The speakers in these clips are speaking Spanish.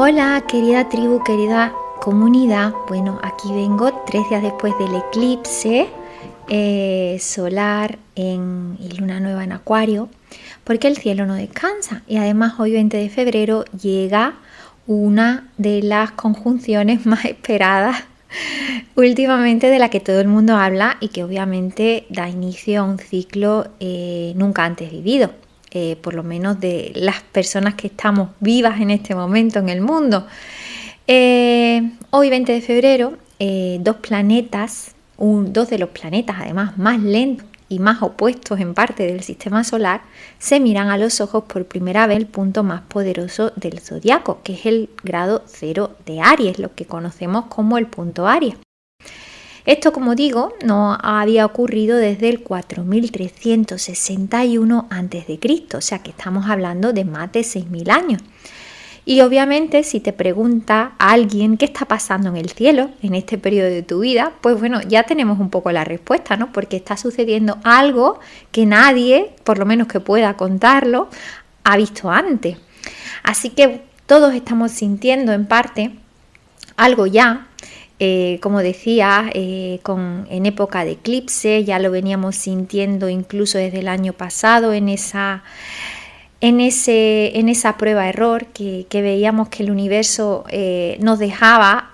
Hola querida tribu, querida comunidad. Bueno, aquí vengo 3 días después del eclipse solar y luna nueva en Acuario, porque el cielo no descansa y además hoy 20 de febrero llega una de las conjunciones más esperadas últimamente, de la que todo el mundo habla y que obviamente da inicio a un ciclo nunca antes vivido. Por lo menos de las personas que estamos vivas en este momento en el mundo. Hoy 20 de febrero, dos de los planetas además más lentos y más opuestos en parte del sistema solar, se miran a los ojos por primera vez el punto más poderoso del zodiaco, que es el grado 0 de Aries, lo que conocemos como el punto Aries. Esto, como digo, no había ocurrido desde el 4361 a.C., o sea que estamos hablando de más de 6000 años. Y obviamente, si te pregunta a alguien qué está pasando en el cielo en este periodo de tu vida, pues bueno, ya tenemos un poco la respuesta, ¿no? Porque está sucediendo algo que nadie, por lo menos que pueda contarlo, ha visto antes. Así que todos estamos sintiendo en parte algo ya. Como decía, en época de eclipse, ya lo veníamos sintiendo incluso desde el año pasado en esa prueba-error que veíamos que el universo nos dejaba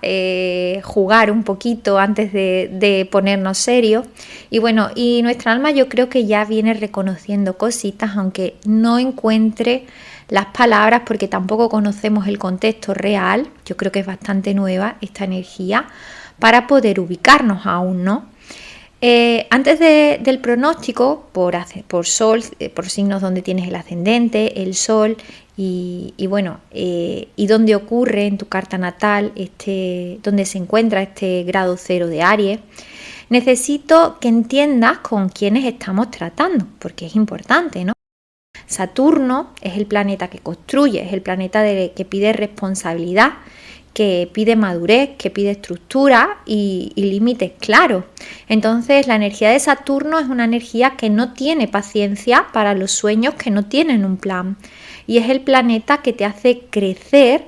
jugar un poquito antes de ponernos serios. Y bueno, y nuestra alma yo creo que ya viene reconociendo cositas, aunque no encuentre las palabras porque tampoco conocemos el contexto real. Yo creo que es bastante nueva esta energía para poder ubicarnos aún, ¿no? Antes del pronóstico por sol, por signos donde tienes el ascendente, el sol y donde ocurre en tu carta natal, donde se encuentra este grado 0 de Aries, necesito que entiendas con quiénes estamos tratando, porque es importante, ¿no? Saturno es el planeta que construye, es el planeta que pide responsabilidad, que pide madurez, que pide estructura y límites claros. Entonces la energía de Saturno es una energía que no tiene paciencia para los sueños que no tienen un plan. Y es el planeta que te hace crecer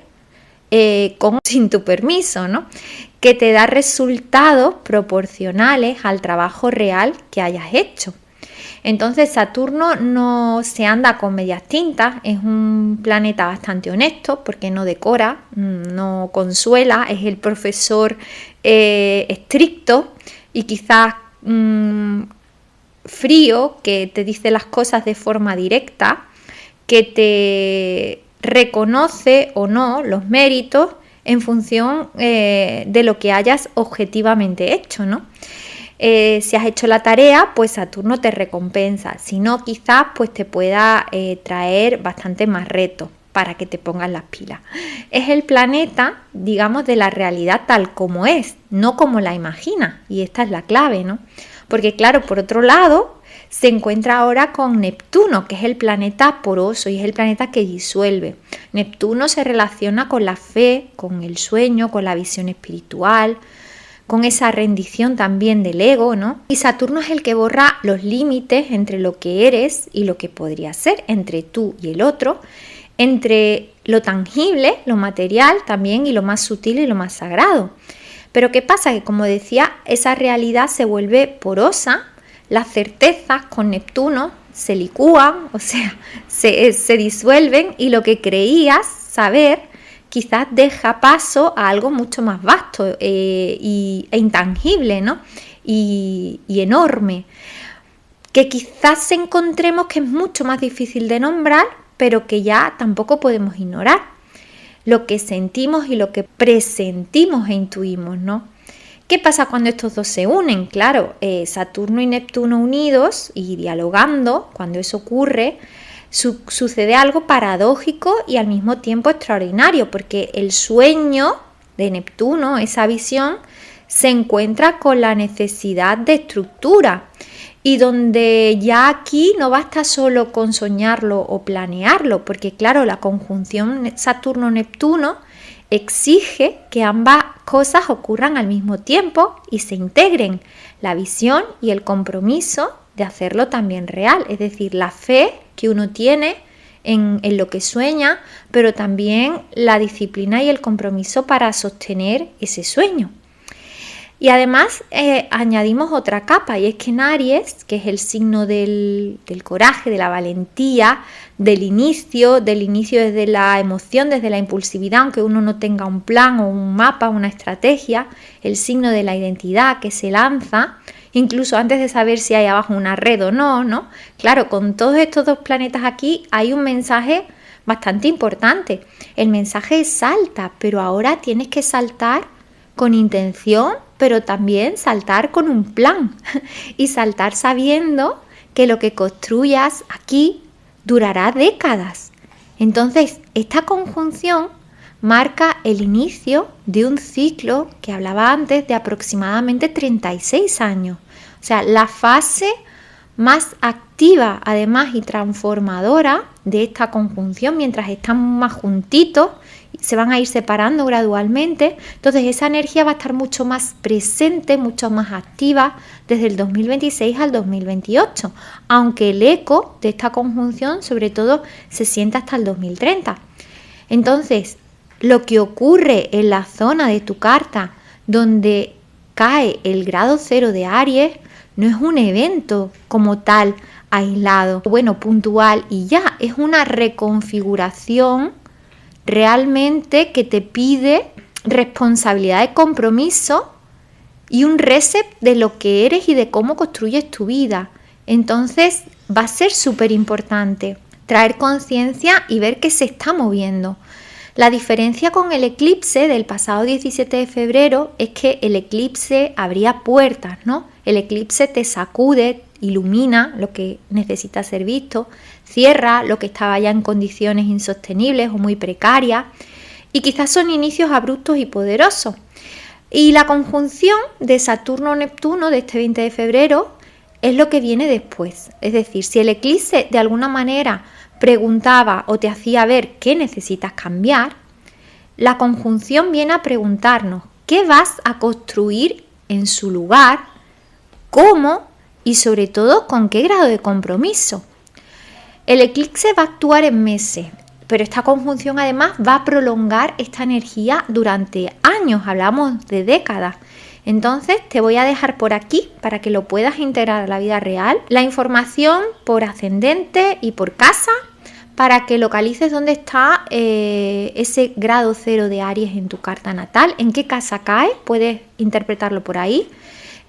sin tu permiso, ¿no? Que te da resultados proporcionales al trabajo real que hayas hecho. Entonces Saturno no se anda con medias tintas, es un planeta bastante honesto porque no decora, no consuela, es el profesor estricto y quizás frío, que te dice las cosas de forma directa, que te reconoce o no los méritos en función de lo que hayas objetivamente hecho, ¿no? Si has hecho la tarea, pues Saturno te recompensa. Si no, quizás pues te pueda traer bastante más retos para que te pongas las pilas. Es el planeta, digamos, de la realidad tal como es, no como la imaginas. Y esta es la clave, ¿no? Porque claro, por otro lado, se encuentra ahora con Neptuno, que es el planeta poroso y es el planeta que disuelve. Neptuno se relaciona con la fe, con el sueño, con la visión espiritual, con esa rendición también del ego, ¿no? Y Saturno es el que borra los límites entre lo que eres y lo que podría ser, entre tú y el otro, entre lo tangible, lo material también, y lo más sutil y lo más sagrado. Pero ¿qué pasa? Que, como decía, esa realidad se vuelve porosa, las certezas con Neptuno se licúan, o sea, se disuelven, y lo que creías saber quizás deja paso a algo mucho más vasto e intangible, ¿no? Y enorme, que quizás encontremos que es mucho más difícil de nombrar, pero que ya tampoco podemos ignorar. Lo que sentimos y lo que presentimos e intuimos, ¿no? ¿Qué pasa cuando estos dos se unen? Claro, Saturno y Neptuno unidos y dialogando, cuando eso ocurre, sucede algo paradójico y al mismo tiempo extraordinario, porque el sueño de Neptuno, esa visión, se encuentra con la necesidad de estructura, y donde ya aquí no basta solo con soñarlo o planearlo, porque claro, la conjunción Saturno-Neptuno exige que ambas cosas ocurran al mismo tiempo y se integren, la visión y el compromiso de hacerlo también real, es decir, la fe que uno tiene en lo que sueña, pero también la disciplina y el compromiso para sostener ese sueño. Y además añadimos otra capa, y es que en Aries, que es el signo del coraje, de la valentía, del inicio desde la emoción, desde la impulsividad, aunque uno no tenga un plan o un mapa, una estrategia, el signo de la identidad que se lanza, incluso antes de saber si hay abajo una red o no, ¿no? Claro, con todos estos dos planetas aquí hay un mensaje bastante importante. El mensaje es salta, pero ahora tienes que saltar con intención, pero también saltar con un plan y saltar sabiendo que lo que construyas aquí durará décadas. Entonces, esta conjunción marca el inicio de un ciclo que hablaba antes de aproximadamente 36 años. O sea, la fase más activa, además, y transformadora de esta conjunción, mientras están más juntitos, se van a ir separando gradualmente. Entonces esa energía va a estar mucho más presente, mucho más activa desde el 2026 al 2028, aunque el eco de esta conjunción sobre todo se siente hasta el 2030. Entonces, lo que ocurre en la zona de tu carta donde cae el grado 0 de Aries no es un evento como tal aislado, bueno, puntual y ya, es una reconfiguración realmente que te pide responsabilidad de compromiso y un reset de lo que eres y de cómo construyes tu vida. Entonces va a ser súper importante traer conciencia y ver qué se está moviendo. La diferencia con el eclipse del pasado 17 de febrero es que el eclipse abría puertas, ¿no? El eclipse te sacude, ilumina lo que necesita ser visto, cierra lo que estaba ya en condiciones insostenibles o muy precarias, y quizás son inicios abruptos y poderosos. Y la conjunción de Saturno-Neptuno de este 20 de febrero es lo que viene después. Es decir, si el eclipse de alguna manera preguntaba o te hacía ver qué necesitas cambiar, la conjunción viene a preguntarnos qué vas a construir en su lugar, cómo y sobre todo con qué grado de compromiso. El eclipse va a actuar en meses, pero esta conjunción además va a prolongar esta energía durante años, hablamos de décadas. Entonces te voy a dejar por aquí para que lo puedas integrar a la vida real, la información por ascendente y por casa, para que localices dónde está ese grado 0 de Aries en tu carta natal, en qué casa cae, puedes interpretarlo por ahí.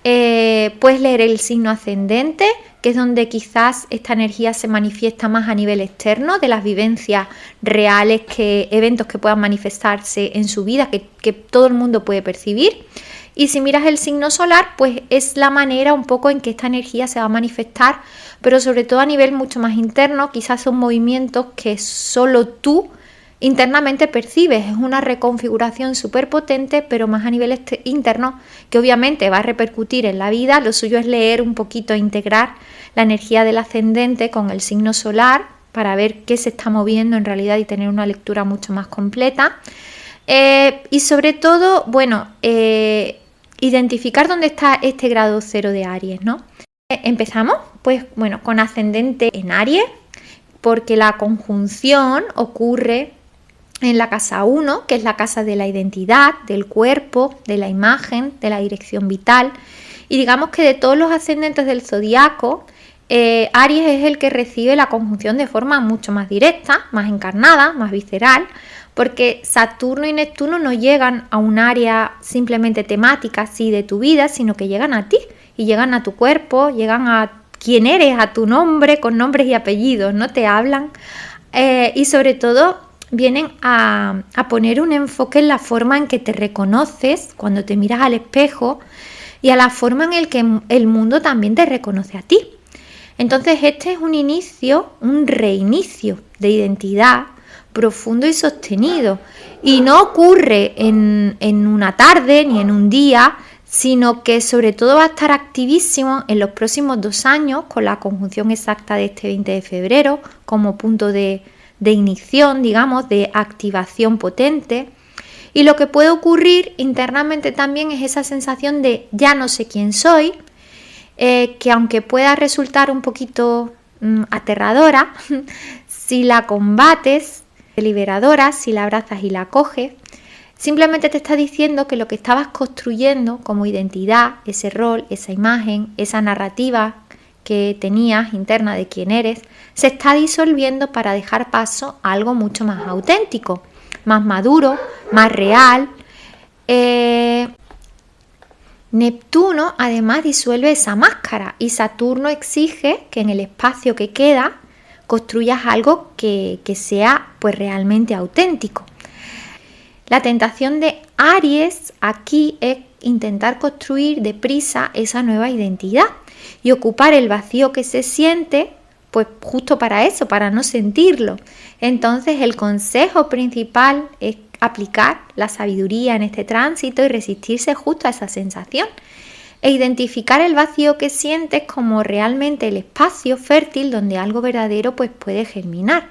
Puedes leer el signo ascendente, que es donde quizás esta energía se manifiesta más a nivel externo, de las vivencias reales, eventos que puedan manifestarse en su vida, que todo el mundo puede percibir. Y si miras el signo solar, pues es la manera un poco en que esta energía se va a manifestar, pero sobre todo a nivel mucho más interno. Quizás son movimientos que solo tú internamente percibes. Es una reconfiguración súper potente, pero más a nivel interno, que obviamente va a repercutir en la vida. Lo suyo es leer un poquito, integrar la energía del ascendente con el signo solar para ver qué se está moviendo en realidad y tener una lectura mucho más completa. Y sobre todo, bueno, identificar dónde está este grado 0 de Aries, ¿no? Empezamos, pues bueno, con ascendente en Aries, porque la conjunción ocurre en la casa 1, que es la casa de la identidad, del cuerpo, de la imagen, de la dirección vital. Y digamos que de todos los ascendentes del zodiaco, Aries es el que recibe la conjunción de forma mucho más directa, más encarnada, más visceral, porque Saturno y Neptuno no llegan a un área simplemente temática así de tu vida, sino que llegan a ti y llegan a tu cuerpo, llegan a quién eres, a tu nombre, con nombres y apellidos, ¿no? Te hablan y sobre todo vienen a poner un enfoque en la forma en que te reconoces cuando te miras al espejo y a la forma en que el mundo también te reconoce a ti. Entonces este es un inicio, un reinicio de identidad profundo y sostenido, y no ocurre en una tarde ni en un día, sino que sobre todo va a estar activísimo en los próximos 2 años con la conjunción exacta de este 20 de febrero como punto de ignición, digamos, de activación potente. Y lo que puede ocurrir internamente también es esa sensación de ya no sé quién soy, que aunque pueda resultar un poquito aterradora, Si la combates, es liberadora, si la abrazas y la acoges, simplemente te está diciendo que lo que estabas construyendo como identidad, ese rol, esa imagen, esa narrativa que tenías interna de quién eres, se está disolviendo para dejar paso a algo mucho más auténtico, más maduro, más real. Neptuno además disuelve esa máscara y Saturno exige que en el espacio que queda construyas algo que sea pues realmente auténtico. La tentación de Aries aquí es intentar construir deprisa esa nueva identidad y ocupar el vacío que se siente, pues justo para eso, para no sentirlo. Entonces el consejo principal es aplicar la sabiduría en este tránsito y resistirse justo a esa sensación e identificar el vacío que sientes como realmente el espacio fértil donde algo verdadero pues puede germinar.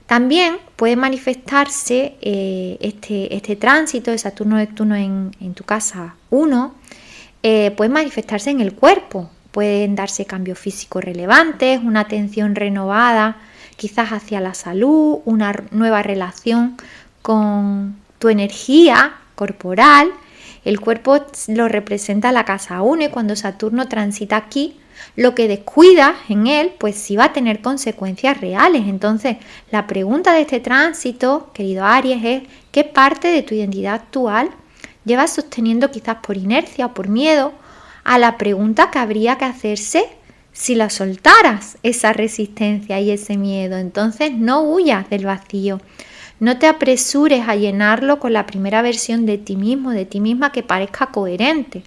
También puede manifestarse este tránsito de Saturno-Neptuno en tu casa 1, puede manifestarse en el cuerpo, pueden darse cambios físicos relevantes, una atención renovada quizás hacia la salud, una nueva relación con tu energía corporal. El cuerpo lo representa la casa 1 y cuando Saturno transita aquí, lo que descuidas en él, pues sí va a tener consecuencias reales. Entonces, la pregunta de este tránsito, querido Aries, es ¿qué parte de tu identidad actual llevas sosteniendo quizás por inercia o por miedo a la pregunta que habría que hacerse si la soltaras, esa resistencia y ese miedo? Entonces, no huyas del vacío. No te apresures a llenarlo con la primera versión de ti mismo, de ti misma que parezca coherente.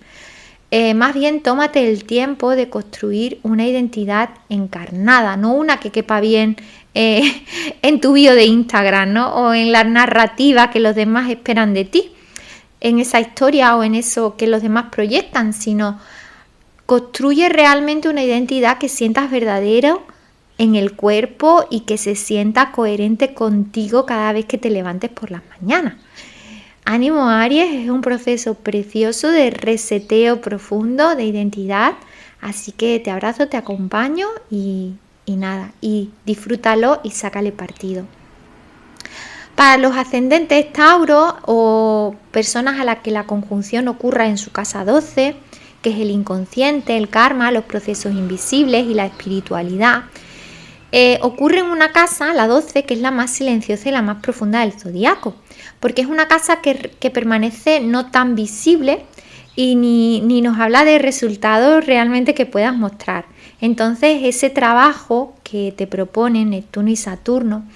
Más bien tómate el tiempo de construir una identidad encarnada, no una que quepa bien en tu bio de Instagram, ¿no? O en la narrativa que los demás esperan de ti, en esa historia o en eso que los demás proyectan, sino construye realmente una identidad que sientas verdadero en el cuerpo y que se sienta coherente contigo cada vez que te levantes por las mañanas. Ánimo Aries, es un proceso precioso de reseteo profundo de identidad, así que te abrazo, te acompaño y nada, y disfrútalo y sácale partido. Para los ascendentes Tauro o personas a las que la conjunción ocurra en su casa 12, que es el inconsciente, el karma, los procesos invisibles y la espiritualidad, ocurre en una casa, la 12, que es la más silenciosa y la más profunda del zodiaco, porque es una casa que permanece no tan visible y ni nos habla de resultados realmente que puedas mostrar. Entonces ese trabajo que te proponen Neptuno y Saturno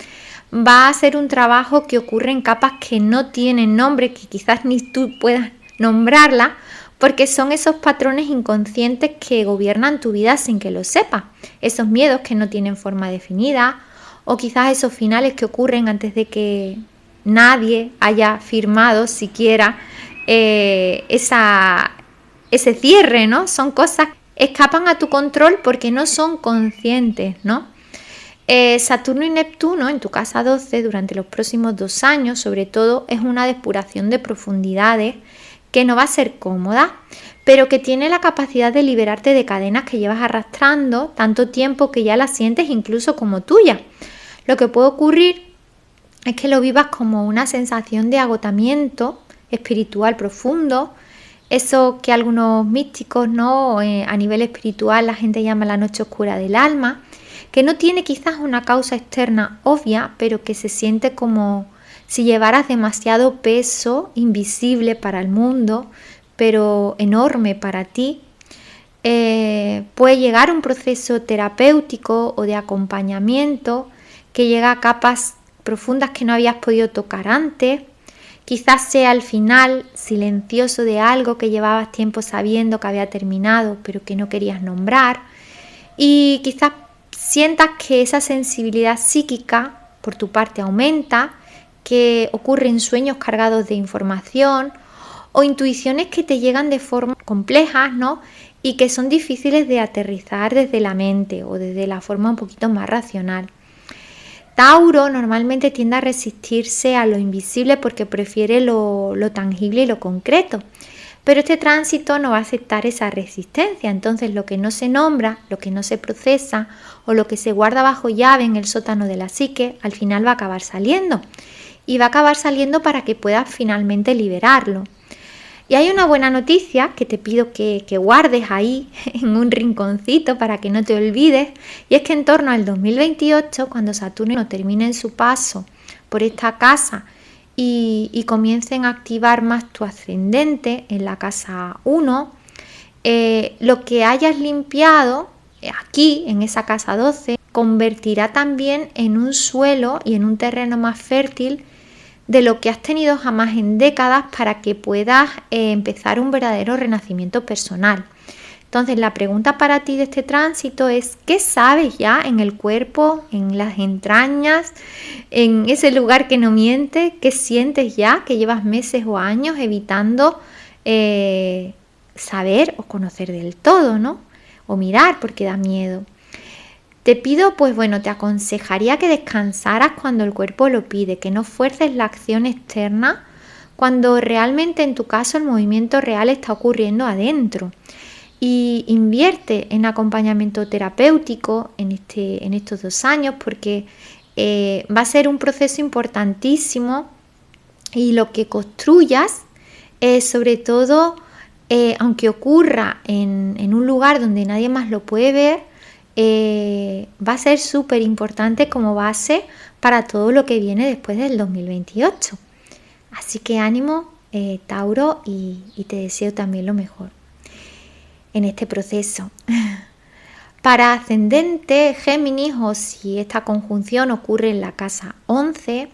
va a ser un trabajo que ocurre en capas que no tienen nombre, que quizás ni tú puedas nombrarla, porque son esos patrones inconscientes que gobiernan tu vida sin que lo sepas, esos miedos que no tienen forma definida o quizás esos finales que ocurren antes de que nadie haya firmado siquiera ese cierre, ¿no? Son cosas que escapan a tu control porque no son conscientes, ¿no? Saturno y Neptuno en tu casa 12 durante los próximos 2 años, sobre todo, es una depuración de profundidades que no va a ser cómoda, pero que tiene la capacidad de liberarte de cadenas que llevas arrastrando tanto tiempo que ya las sientes incluso como tuyas. Lo que puede ocurrir es que lo vivas como una sensación de agotamiento espiritual profundo, eso que algunos místicos, ¿no? A nivel espiritual la gente llama la noche oscura del alma, que no tiene quizás una causa externa obvia, pero que se siente como si llevaras demasiado peso invisible para el mundo, pero enorme para ti. Puede llegar un proceso terapéutico o de acompañamiento que llega a capas profundas que no habías podido tocar antes. Quizás sea el final silencioso de algo que llevabas tiempo sabiendo que había terminado, pero que no querías nombrar. Y quizás sientas que esa sensibilidad psíquica por tu parte aumenta, que ocurre en sueños cargados de información o intuiciones que te llegan de forma complejas, ¿no? Y que son difíciles de aterrizar desde la mente o desde la forma un poquito más racional. Tauro normalmente tiende a resistirse a lo invisible porque prefiere lo tangible y lo concreto, Pero este tránsito no va a aceptar esa resistencia, entonces lo que no se nombra, lo que no se procesa o lo que se guarda bajo llave en el sótano de la psique, al final va a acabar saliendo. Y va a acabar saliendo para que puedas finalmente liberarlo. Y hay una buena noticia que te pido que guardes ahí en un rinconcito para que no te olvides, y es que en torno al 2028, cuando Saturno termine en su paso por esta casa y comiencen a activar más tu ascendente en la casa 1, lo que hayas limpiado aquí en esa casa 12 convertirá también en un suelo y en un terreno más fértil de lo que has tenido jamás en décadas para que puedas empezar un verdadero renacimiento personal. Entonces la pregunta para ti de este tránsito es: ¿qué sabes ya en el cuerpo, en las entrañas, en ese lugar que no miente? ¿Qué sientes ya que llevas meses o años evitando saber o conocer del todo, ¿no? O mirar porque da miedo. Te pido, pues bueno, te aconsejaría que descansaras cuando el cuerpo lo pide, que no fuerces la acción externa cuando realmente en tu caso el movimiento real está ocurriendo adentro. Y invierte en acompañamiento terapéutico en estos 2 años, porque va a ser un proceso importantísimo, y lo que construyas, sobre todo, aunque ocurra en un lugar donde nadie más lo puede ver, va a ser súper importante como base para todo lo que viene después del 2028. Así que ánimo, Tauro, y te deseo también lo mejor en este proceso. Para ascendente Géminis, o si esta conjunción ocurre en la casa 11,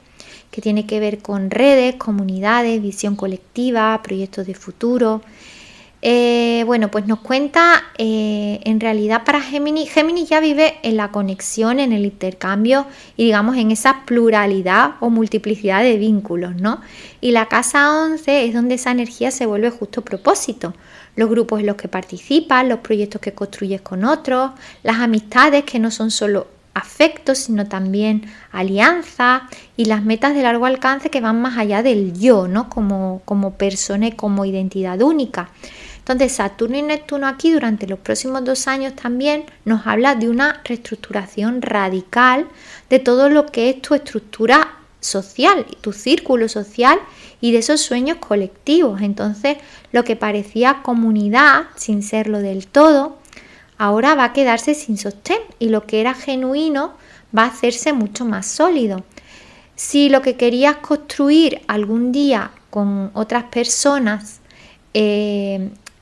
que tiene que ver con redes, comunidades, visión colectiva, proyectos de futuro. Bueno, pues nos cuenta, en realidad para Géminis ya vive en la conexión, en el intercambio y digamos en esa pluralidad o multiplicidad de vínculos, ¿no? Y la casa 11 es donde esa energía se vuelve justo propósito. Los grupos en los que participas, los proyectos que construyes con otros, las amistades que no son solo afectos, sino también alianzas, y las metas de largo alcance que van más allá del yo, ¿no? Como persona y como identidad única. Entonces Saturno y Neptuno aquí durante los próximos 2 años también nos habla de una reestructuración radical de todo lo que es tu estructura social, tu círculo social y de esos sueños colectivos. Entonces lo que parecía comunidad, sin serlo del todo, ahora va a quedarse sin sostén, y lo que era genuino va a hacerse mucho más sólido. Si lo que querías construir algún día con otras personas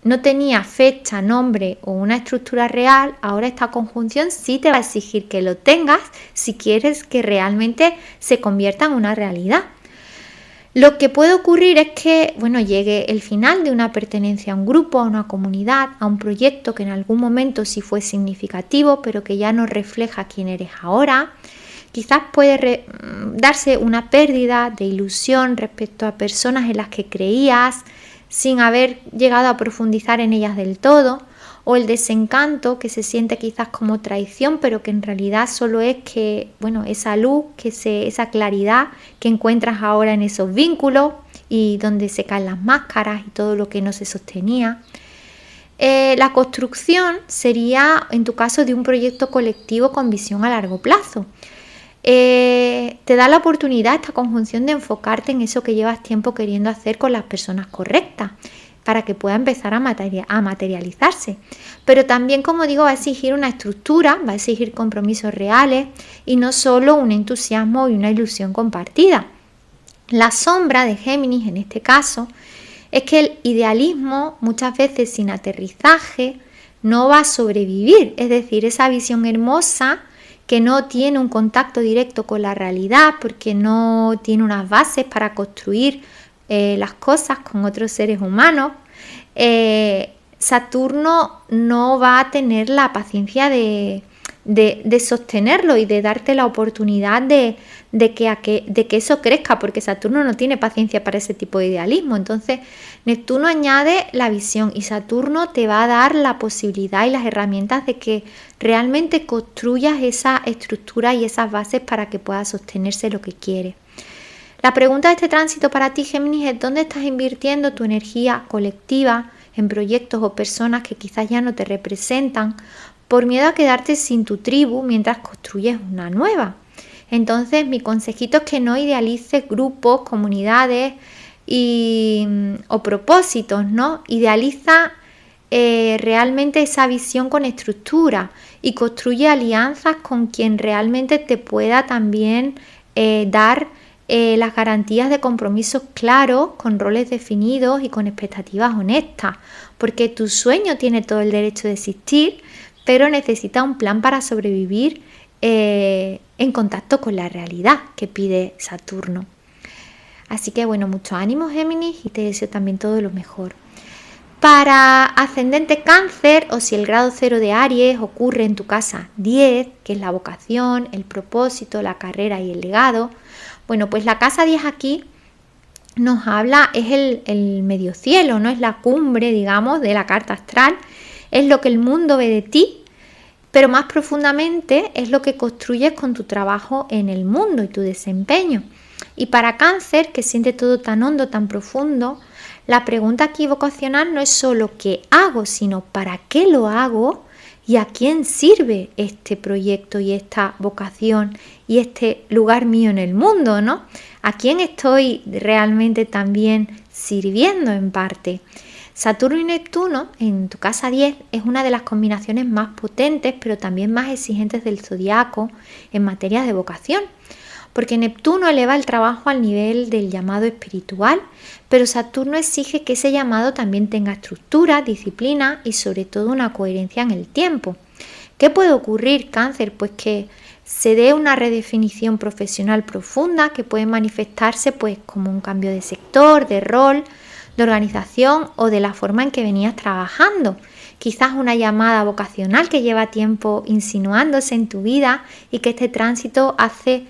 no tenía fecha, nombre o una estructura real, ahora esta conjunción sí te va a exigir que lo tengas si quieres que realmente se convierta en una realidad. Lo que puede ocurrir es que, bueno, llegue el final de una pertenencia a un grupo, a una comunidad, a un proyecto que en algún momento sí fue significativo, pero que ya no refleja quién eres ahora. Quizás puede darse una pérdida de ilusión respecto a personas en las que creías, sin haber llegado a profundizar en ellas del todo, o el desencanto que se siente quizás como traición, pero que en realidad solo es que, bueno, esa luz, esa claridad que encuentras ahora en esos vínculos y donde se caen las máscaras y todo lo que no se sostenía. La construcción sería, en tu caso, de un proyecto colectivo con visión a largo plazo. Te da la oportunidad esta conjunción de enfocarte en eso que llevas tiempo queriendo hacer con las personas correctas para que pueda empezar a materializarse. Pero también, como digo, va a exigir una estructura, va a exigir compromisos reales y no solo un entusiasmo y una ilusión compartida. La sombra de Géminis en este caso es que el idealismo, muchas veces sin aterrizaje, no va a sobrevivir. Es decir, esa visión hermosa que no tiene un contacto directo con la realidad porque no tiene unas bases para construir las cosas con otros seres humanos, Saturno no va a tener la paciencia de sostenerlo y de darte la oportunidad de que eso crezca, porque Saturno no tiene paciencia para ese tipo de idealismo. Entonces Neptuno añade la visión y Saturno te va a dar la posibilidad y las herramientas de que realmente construyas esa estructura y esas bases para que pueda sostenerse lo que quieres. La pregunta de este tránsito para ti, Géminis, es ¿dónde estás invirtiendo tu energía colectiva en proyectos o personas que quizás ya no te representan por miedo a quedarte sin tu tribu mientras construyes una nueva? Entonces, mi consejito es que no idealices grupos, comunidades o propósitos, ¿no? Idealiza realmente esa visión con estructura y construye alianzas con quien realmente te pueda también dar las garantías de compromisos claros, con roles definidos y con expectativas honestas, porque tu sueño tiene todo el derecho de existir, pero necesita un plan para sobrevivir en contacto con la realidad que pide Saturno. Así que bueno, mucho ánimo, Géminis, y te deseo también todo lo mejor. Para ascendente Cáncer, o si el grado 0 de Aries ocurre en tu casa 10, que es la vocación, el propósito, la carrera y el legado, bueno, pues la casa 10 aquí nos habla, es el medio cielo, no es la cumbre, digamos, de la carta astral, es lo que el mundo ve de ti, pero más profundamente es lo que construyes con tu trabajo en el mundo y tu desempeño. Y para Cáncer, que siente todo tan hondo, tan profundo, la pregunta aquí vocacional no es solo qué hago, sino para qué lo hago y a quién sirve este proyecto y esta vocación y este lugar mío en el mundo, ¿no? ¿A quién estoy realmente también sirviendo en parte? Saturno y Neptuno en tu casa 10 es una de las combinaciones más potentes, pero también más exigentes del zodiaco en materia de vocación. Porque Neptuno eleva el trabajo al nivel del llamado espiritual, pero Saturno exige que ese llamado también tenga estructura, disciplina y sobre todo una coherencia en el tiempo. ¿Qué puede ocurrir, Cáncer? Pues que se dé una redefinición profesional profunda que puede manifestarse pues como un cambio de sector, de rol, de organización o de la forma en que venías trabajando. Quizás una llamada vocacional que lleva tiempo insinuándose en tu vida y que este tránsito hace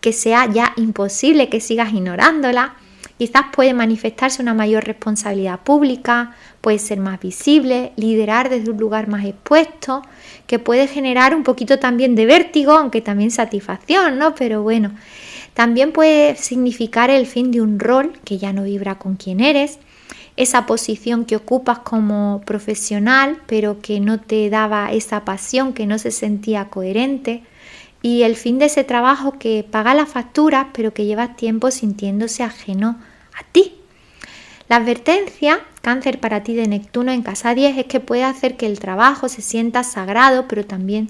que sea ya imposible que sigas ignorándola. Quizás puede manifestarse una mayor responsabilidad pública, puede ser más visible, liderar desde un lugar más expuesto, que puede generar un poquito también de vértigo, aunque también satisfacción, ¿no? Pero bueno, también puede significar el fin de un rol que ya no vibra con quien eres, esa posición que ocupas como profesional, pero que no te daba esa pasión, que no se sentía coherente, y el fin de ese trabajo que paga las facturas, pero que llevas tiempo sintiéndose ajeno a ti. La advertencia, Cáncer, para ti de Neptuno en casa 10 es que puede hacer que el trabajo se sienta sagrado, pero también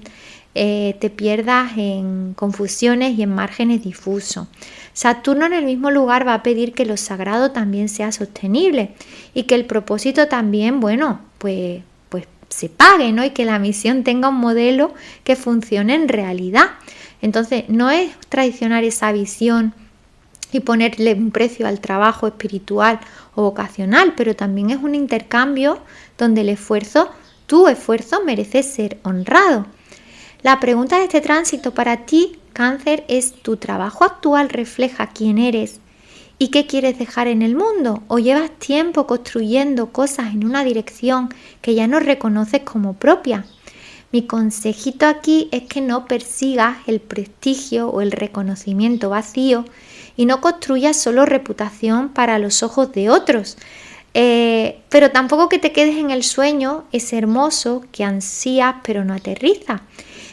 te pierdas en confusiones y en márgenes difusos. Saturno en el mismo lugar va a pedir que lo sagrado también sea sostenible y que el propósito también, bueno, pues se pague, ¿no? Y que la misión tenga un modelo que funcione en realidad. Entonces, no es traicionar esa visión y ponerle un precio al trabajo espiritual o vocacional, pero también es un intercambio donde tu esfuerzo merece ser honrado. La pregunta de este tránsito para ti, Cáncer, es: ¿tu trabajo actual refleja quién eres y qué quieres dejar en el mundo? ¿O llevas tiempo construyendo cosas en una dirección que ya no reconoces como propia? Mi consejito aquí es que no persigas el prestigio o el reconocimiento vacío y no construyas solo reputación para los ojos de otros. Pero tampoco que te quedes en el sueño, es hermoso, que ansías pero no aterriza.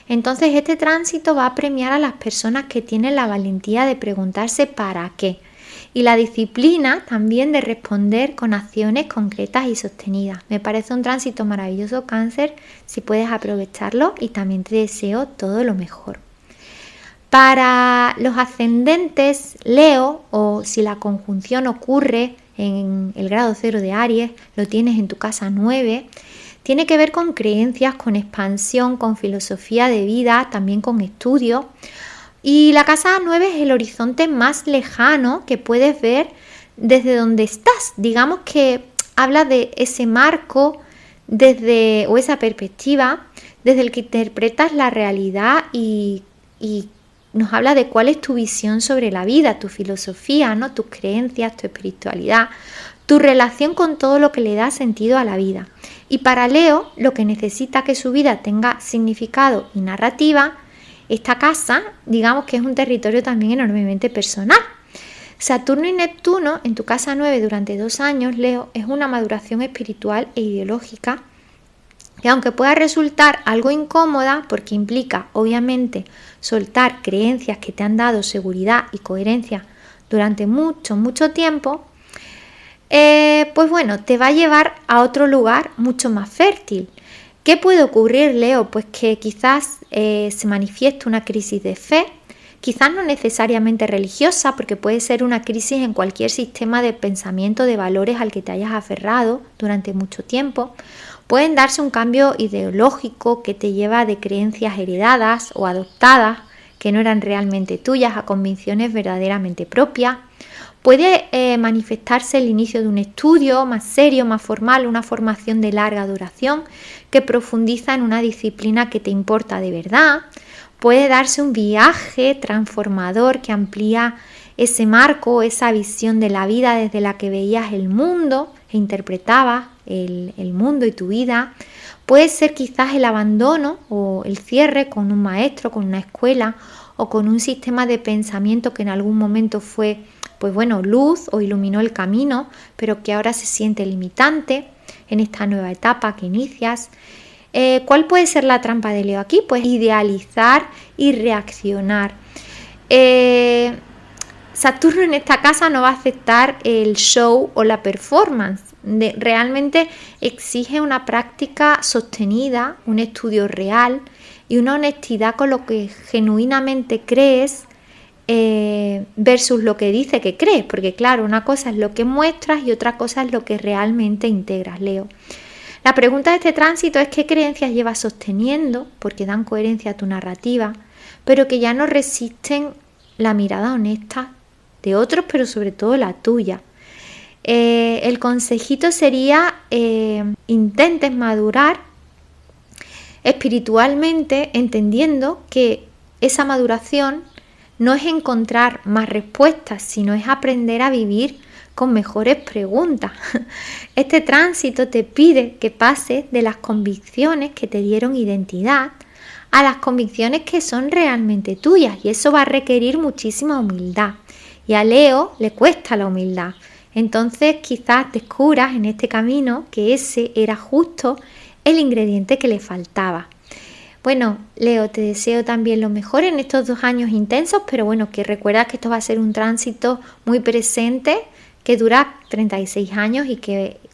Entonces este tránsito va a premiar a las personas que tienen la valentía de preguntarse ¿para qué? Y la disciplina también de responder con acciones concretas y sostenidas. Me parece un tránsito maravilloso, Cáncer, si puedes aprovecharlo, y también te deseo todo lo mejor. Para los ascendentes Leo, o si la conjunción ocurre en el grado 0 de Aries, lo tienes en tu casa 9, tiene que ver con creencias, con expansión, con filosofía de vida, también con estudio. Y la casa 9 es el horizonte más lejano que puedes ver desde donde estás. Digamos que habla de ese marco o esa perspectiva desde el que interpretas la realidad y nos habla de cuál es tu visión sobre la vida, tu filosofía, ¿no? Tus creencias, tu espiritualidad, tu relación con todo lo que le da sentido a la vida. Y para Leo, lo que necesita que su vida tenga significado y narrativa, esta casa, digamos que es un territorio también enormemente personal. Saturno y Neptuno en tu casa 9 durante 2 años, Leo, es una maduración espiritual e ideológica que, aunque pueda resultar algo incómoda porque implica obviamente soltar creencias que te han dado seguridad y coherencia durante mucho tiempo, pues bueno, te va a llevar a otro lugar mucho más fértil. ¿Qué puede ocurrir, Leo? Pues que quizás se manifieste una crisis de fe, quizás no necesariamente religiosa, porque puede ser una crisis en cualquier sistema de pensamiento, de valores al que te hayas aferrado durante mucho tiempo. Pueden darse un cambio ideológico que te lleva de creencias heredadas o adoptadas que no eran realmente tuyas a convicciones verdaderamente propias. Puede manifestarse el inicio de un estudio más serio, más formal, una formación de larga duración que profundiza en una disciplina que te importa de verdad. Puede darse un viaje transformador que amplía ese marco, esa visión de la vida desde la que veías el mundo e interpretabas el mundo y tu vida. Puede ser quizás el abandono o el cierre con un maestro, con una escuela o con un sistema de pensamiento que en algún momento fue, pues bueno, luz o iluminó el camino, pero que ahora se siente limitante en esta nueva etapa que inicias. ¿Cuál puede ser la trampa de Leo aquí? Pues idealizar y reaccionar. Saturno en esta casa no va a aceptar el show o la performance. Realmente exige una práctica sostenida, un estudio real y una honestidad con lo que genuinamente crees versus lo que dice que crees. Porque claro, una cosa es lo que muestras y otra cosa es lo que realmente integras, Leo. La pregunta de este tránsito es qué creencias llevas sosteniendo, porque dan coherencia a tu narrativa, pero que ya no resisten la mirada honesta de otros, pero sobre todo la tuya. El consejito sería intentes madurar espiritualmente, entendiendo que esa maduración no es encontrar más respuestas, sino es aprender a vivir con mejores preguntas. Este tránsito te pide que pases de las convicciones que te dieron identidad a las convicciones que son realmente tuyas, y eso va a requerir muchísima humildad, y a Leo le cuesta la humildad. Entonces quizás descubras en este camino que ese era justo el ingrediente que le faltaba. Bueno, Leo, te deseo también lo mejor en estos 2 años intensos, pero bueno, que recuerda que esto va a ser un tránsito muy presente, que dura 36 años y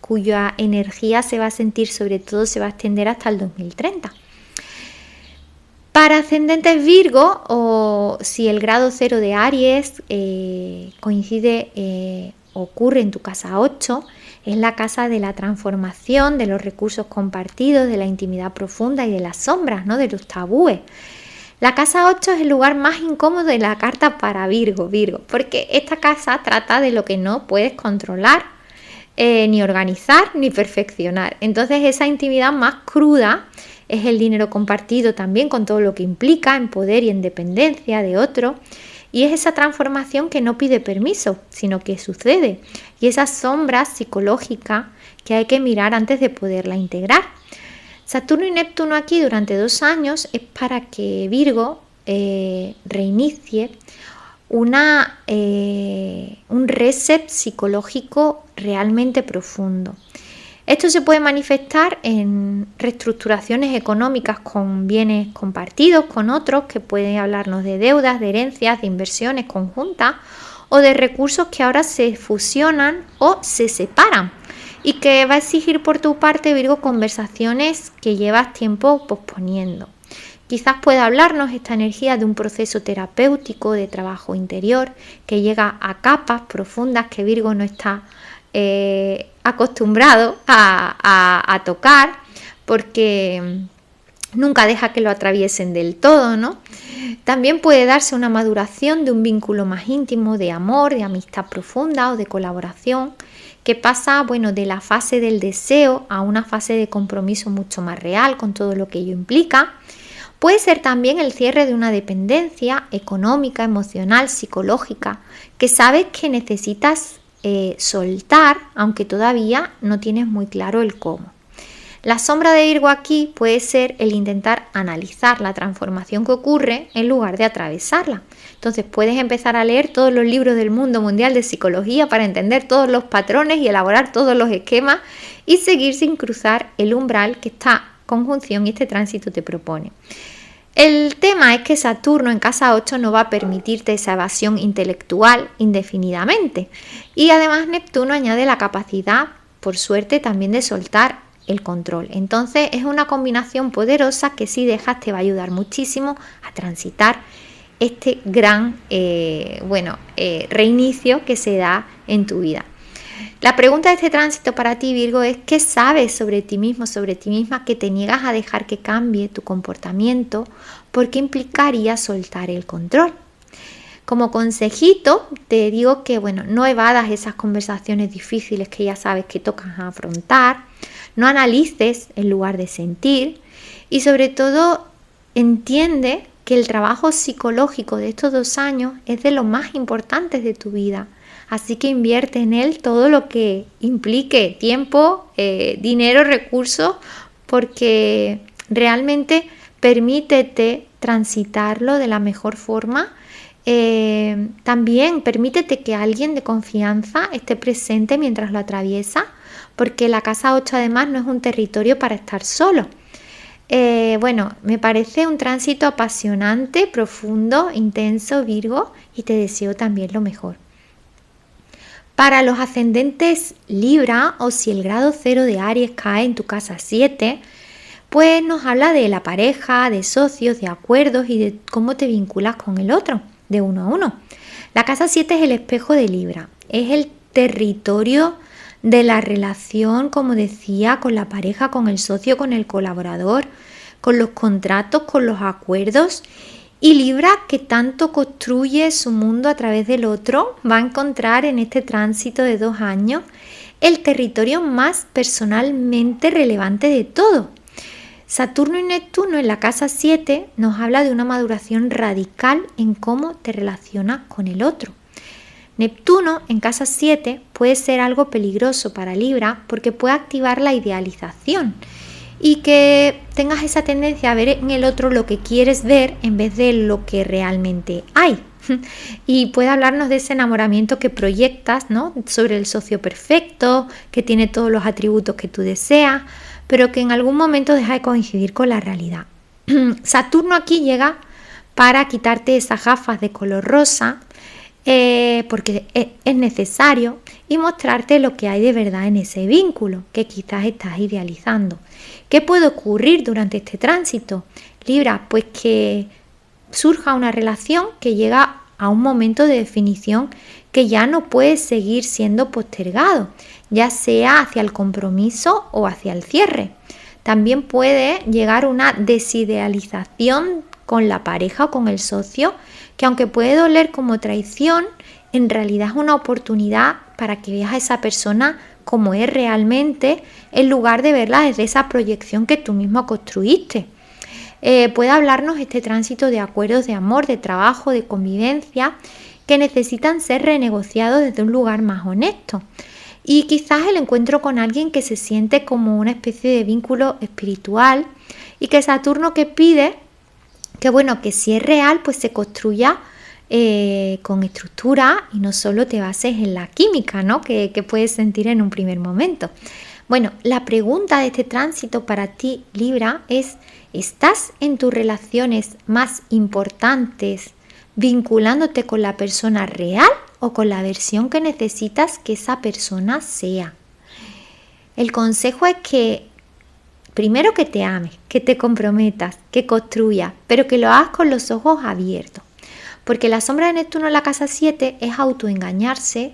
cuya energía se va a sentir, sobre todo se va a extender hasta el 2030. Para ascendentes Virgo, o si el grado 0 de Aries ocurre en tu casa 8, es la casa de la transformación, de los recursos compartidos, de la intimidad profunda y de las sombras, ¿no? De los tabúes. La casa 8 es el lugar más incómodo de la carta para Virgo, porque esta casa trata de lo que no puedes controlar, ni organizar, ni perfeccionar. Entonces esa intimidad más cruda es el dinero compartido también, con todo lo que implica en poder y en dependencia de otro. Y es esa transformación que no pide permiso, sino que sucede. Y esa sombra psicológica que hay que mirar antes de poderla integrar. Saturno y Neptuno aquí durante 2 años es para que Virgo reinicie un reset psicológico realmente profundo. Esto se puede manifestar en reestructuraciones económicas con bienes compartidos con otros, que pueden hablarnos de deudas, de herencias, de inversiones conjuntas o de recursos que ahora se fusionan o se separan, y que va a exigir por tu parte, Virgo, conversaciones que llevas tiempo posponiendo. Quizás pueda hablarnos esta energía de un proceso terapéutico de trabajo interior que llega a capas profundas que Virgo no está acostumbrado a tocar, porque nunca deja que lo atraviesen del todo, ¿no? También puede darse una maduración de un vínculo más íntimo, de amor, de amistad profunda o de colaboración, que pasa, bueno, de la fase del deseo a una fase de compromiso mucho más real, con todo lo que ello implica. Puede ser también el cierre de una dependencia económica, emocional, psicológica, que sabes que necesitas soltar, aunque todavía no tienes muy claro el cómo. La sombra de Virgo aquí puede ser el intentar analizar la transformación que ocurre en lugar de atravesarla. Entonces puedes empezar a leer todos los libros del mundo mundial de psicología para entender todos los patrones y elaborar todos los esquemas y seguir sin cruzar el umbral que esta conjunción y este tránsito te propone. El tema es que Saturno en casa 8 no va a permitirte esa evasión intelectual indefinidamente. Y además Neptuno añade la capacidad, por suerte, también de soltar el control. Entonces es una combinación poderosa que si dejas te va a ayudar muchísimo a transitar este gran reinicio que se da en tu vida. La pregunta de este tránsito para ti, Virgo, es ¿qué sabes sobre ti mismo, sobre ti misma, que te niegas a dejar que cambie tu comportamiento? Porque implicaría soltar el control. Como consejito, te digo que no evadas esas conversaciones difíciles que ya sabes que tocas afrontar, no analices en lugar de sentir y sobre todo entiende que el trabajo psicológico de estos 2 años es de los más importantes de tu vida. Así que invierte en él todo lo que implique tiempo, dinero, recursos, porque realmente permítete transitarlo de la mejor forma. También permítete que alguien de confianza esté presente mientras lo atraviesa, porque la casa 8 además no es un territorio para estar solo. Me parece un tránsito apasionante, profundo, intenso, Virgo, y te deseo también lo mejor. Para los ascendentes Libra, o si el grado 0 de Aries cae en tu casa 7, pues nos habla de la pareja, de socios, de acuerdos y de cómo te vinculas con el otro, de uno a uno. La casa 7 es el espejo de Libra, es el territorio de la relación, como decía, con la pareja, con el socio, con el colaborador, con los contratos, con los acuerdos. Y Libra, que tanto construye su mundo a través del otro, va a encontrar en este tránsito de 2 años el territorio más personalmente relevante de todo. Saturno y Neptuno en la casa 7 nos habla de una maduración radical en cómo te relacionas con el otro. Neptuno en casa 7 puede ser algo peligroso para Libra porque puede activar la idealización y que tengas esa tendencia a ver en el otro lo que quieres ver en vez de lo que realmente hay. Y puede hablarnos de ese enamoramiento que proyectas, ¿no?, sobre el socio perfecto, que tiene todos los atributos que tú deseas, pero que en algún momento deja de coincidir con la realidad. Saturno aquí llega para quitarte esas gafas de color rosa, porque es necesario, y mostrarte lo que hay de verdad en ese vínculo que quizás estás idealizando. ¿Qué puede ocurrir durante este tránsito, Libra? Pues que surja una relación que llega a un momento de definición que ya no puede seguir siendo postergado, ya sea hacia el compromiso o hacia el cierre. También puede llegar una desidealización con la pareja o con el socio, que aunque puede doler como traición, en realidad es una oportunidad para que veas a esa persona como es realmente, en lugar de verla desde esa proyección que tú mismo construiste. Puede hablarnos este tránsito de acuerdos de amor, de trabajo, de convivencia, que necesitan ser renegociados desde un lugar más honesto. Y quizás el encuentro con alguien que se siente como una especie de vínculo espiritual y que Saturno que pide que si es real, pues se construya con estructura y no solo te bases en la química, ¿no?, que puedes sentir en un primer momento. Bueno, la pregunta de este tránsito para ti, Libra, es: ¿estás en tus relaciones más importantes vinculándote con la persona real o con la versión que necesitas que esa persona sea? El consejo es que primero que te ames, que te comprometas, que construyas, pero que lo hagas con los ojos abiertos. Porque la sombra de Neptuno en la casa 7 es autoengañarse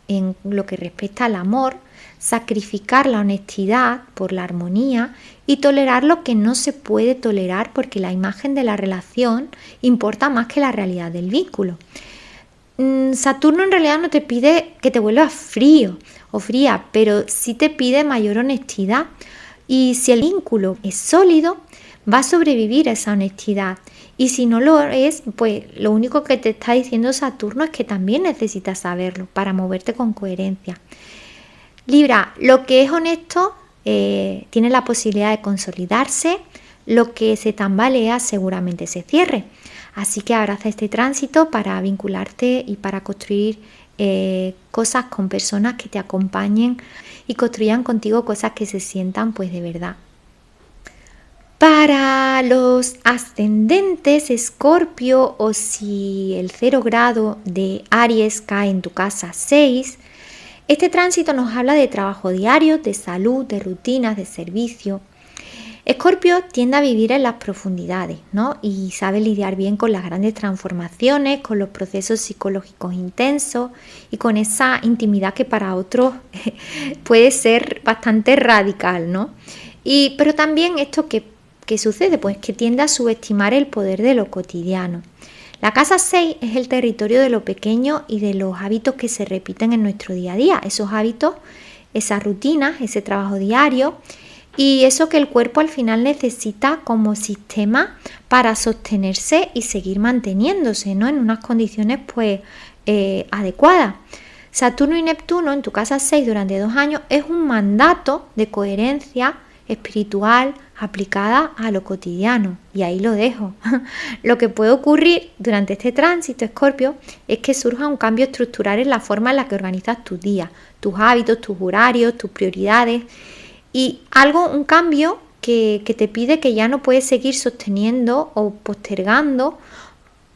en lo que respecta al amor, sacrificar la honestidad por la armonía y tolerar lo que no se puede tolerar, porque la imagen de la relación importa más que la realidad del vínculo. Saturno en realidad no te pide que te vuelvas frío o fría, pero sí te pide mayor honestidad. Y si el vínculo es sólido, va a sobrevivir a esa honestidad. Y si no lo es, pues lo único que te está diciendo Saturno es que también necesitas saberlo para moverte con coherencia. Libra, lo que es honesto tiene la posibilidad de consolidarse, lo que se tambalea seguramente se cierre. Así que abraza este tránsito para vincularte y para construir cosas con personas que te acompañen y construyan contigo cosas que se sientan pues de verdad. Para los ascendentes Escorpio, o si el 0 grado de Aries cae en tu casa 6, este tránsito nos habla de trabajo diario, de salud, de rutinas, de servicio. Escorpio tiende a vivir en las profundidades, ¿no? Y sabe lidiar bien con las grandes transformaciones, con los procesos psicológicos intensos y con esa intimidad que para otros puede ser bastante radical, ¿no? Pero también esto ¿qué sucede? Pues que tiende a subestimar el poder de lo cotidiano. La casa 6 es el territorio de lo pequeño y de los hábitos que se repiten en nuestro día a día. Esos hábitos, esas rutinas, ese trabajo diario y eso que el cuerpo al final necesita como sistema para sostenerse y seguir manteniéndose, ¿no? En unas condiciones pues adecuadas. Saturno y Neptuno en tu casa 6 durante 2 años es un mandato de coherencia espiritual aplicada a lo cotidiano, y ahí lo dejo. Lo que puede ocurrir durante este tránsito, Escorpio, es que surja un cambio estructural en la forma en la que organizas tus días, tus hábitos, tus horarios, tus prioridades, y un cambio que te pide que ya no puedes seguir sosteniendo o postergando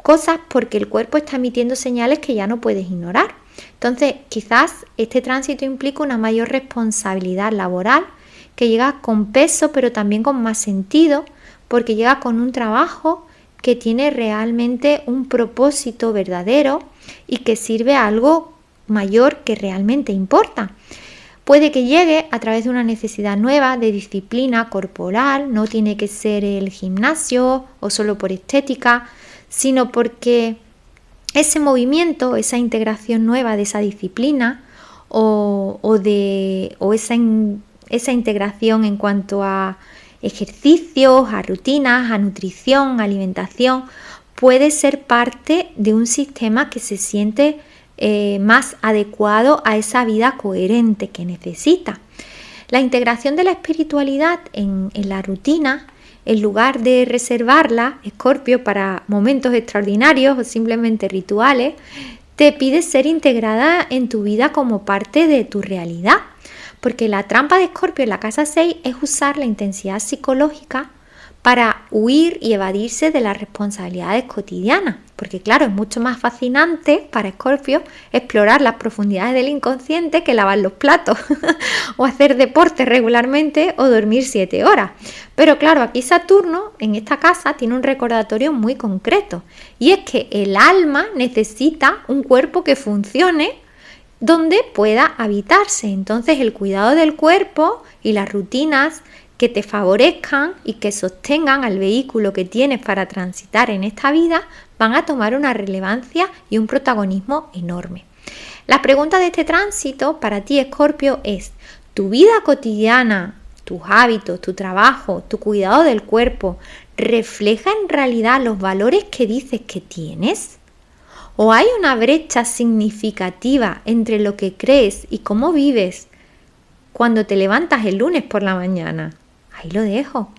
cosas porque el cuerpo está emitiendo señales que ya no puedes ignorar. Entonces, quizás este tránsito implica una mayor responsabilidad laboral, que llega con peso pero también con más sentido, porque llega con un trabajo que tiene realmente un propósito verdadero y que sirve a algo mayor que realmente importa. Puede que llegue a través de una necesidad nueva de disciplina corporal, no tiene que ser el gimnasio o solo por estética, sino porque ese movimiento, esa integración nueva de esa disciplina esa integración en cuanto a ejercicios, a rutinas, a nutrición, alimentación, puede ser parte de un sistema que se siente más adecuado a esa vida coherente que necesita. La integración de la espiritualidad en la rutina, en lugar de reservarla, Escorpio, para momentos extraordinarios o simplemente rituales, te pide ser integrada en tu vida como parte de tu realidad. Porque la trampa de Escorpio en la casa 6 es usar la intensidad psicológica para huir y evadirse de las responsabilidades cotidianas. Porque claro, es mucho más fascinante para Escorpio explorar las profundidades del inconsciente que lavar los platos o hacer deporte regularmente o dormir 7 horas. Pero claro, aquí Saturno en esta casa tiene un recordatorio muy concreto, y es que el alma necesita un cuerpo que funcione donde pueda habitarse. Entonces el cuidado del cuerpo y las rutinas que te favorezcan y que sostengan al vehículo que tienes para transitar en esta vida van a tomar una relevancia y un protagonismo enorme. La pregunta de este tránsito para ti, Escorpio, es: ¿tu vida cotidiana, tus hábitos, tu trabajo, tu cuidado del cuerpo refleja en realidad los valores que dices que tienes? ¿O hay una brecha significativa entre lo que crees y cómo vives cuando te levantas el lunes por la mañana? Ahí lo dejo.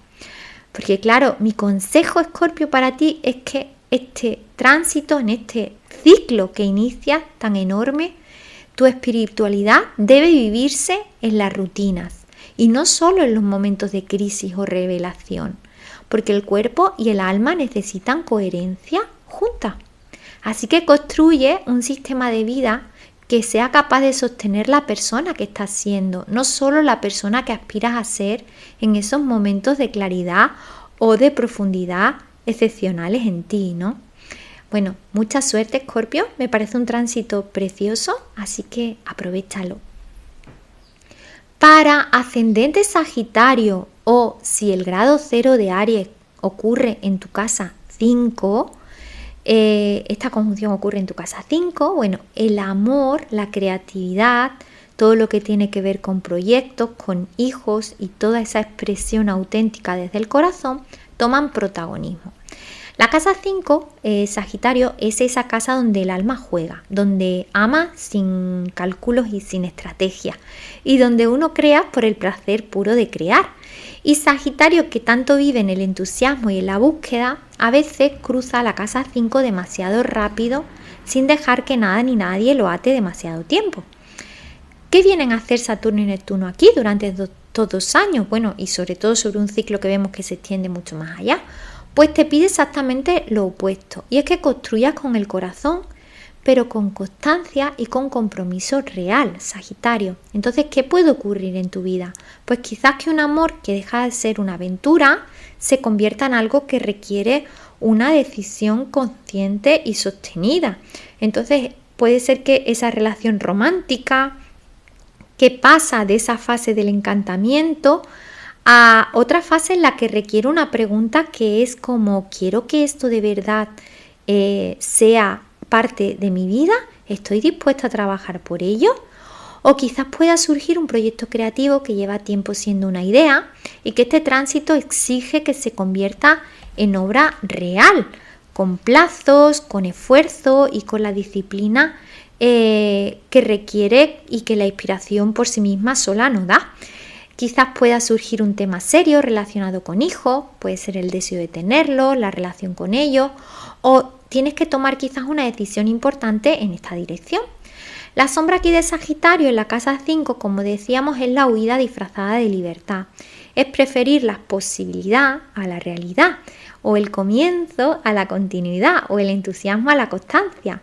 Porque claro, mi consejo, Escorpio, para ti es que este tránsito, en este ciclo que inicia tan enorme, tu espiritualidad debe vivirse en las rutinas y no solo en los momentos de crisis o revelación, porque el cuerpo y el alma necesitan coherencia juntas. Así que construye un sistema de vida que sea capaz de sostener la persona que estás siendo, no solo la persona que aspiras a ser en esos momentos de claridad o de profundidad excepcionales en ti, ¿no? Bueno, mucha suerte, Escorpio, me parece un tránsito precioso, así que aprovéchalo. Para ascendente Sagitario, o si el grado 0 de Aries ocurre en tu casa 5, esta conjunción ocurre en tu casa 5, bueno, el amor, la creatividad, todo lo que tiene que ver con proyectos, con hijos y toda esa expresión auténtica desde el corazón toman protagonismo. La casa 5, Sagitario, es esa casa donde el alma juega, donde ama sin cálculos y sin estrategia, y donde uno crea por el placer puro de crear. Y Sagitario, que tanto vive en el entusiasmo y en la búsqueda, a veces cruza la casa 5 demasiado rápido, sin dejar que nada ni nadie lo ate demasiado tiempo. ¿Qué vienen a hacer Saturno y Neptuno aquí durante estos 2 años? Bueno, y sobre todo sobre un ciclo que vemos que se extiende mucho más allá. Pues te pide exactamente lo opuesto, y es que construyas con el corazón, pero con constancia y con compromiso real, Sagitario. Entonces, ¿qué puede ocurrir en tu vida? Pues quizás que un amor que deja de ser una aventura se convierta en algo que requiere una decisión consciente y sostenida. Entonces, puede ser que esa relación romántica que pasa de esa fase del encantamiento a otra fase en la que requiere una pregunta que es como, ¿quiero que esto de verdad sea parte de mi vida? ¿Estoy dispuesta a trabajar por ello? O quizás pueda surgir un proyecto creativo que lleva tiempo siendo una idea y que este tránsito exige que se convierta en obra real, con plazos, con esfuerzo y con la disciplina que requiere y que la inspiración por sí misma sola no da. Quizás pueda surgir un tema serio relacionado con hijos, puede ser el deseo de tenerlo, la relación con ellos, o tienes que tomar quizás una decisión importante en esta dirección. La sombra aquí de Sagitario en la casa 5, como decíamos, es la huida disfrazada de libertad. Es preferir la posibilidad a la realidad, o el comienzo a la continuidad, o el entusiasmo a la constancia.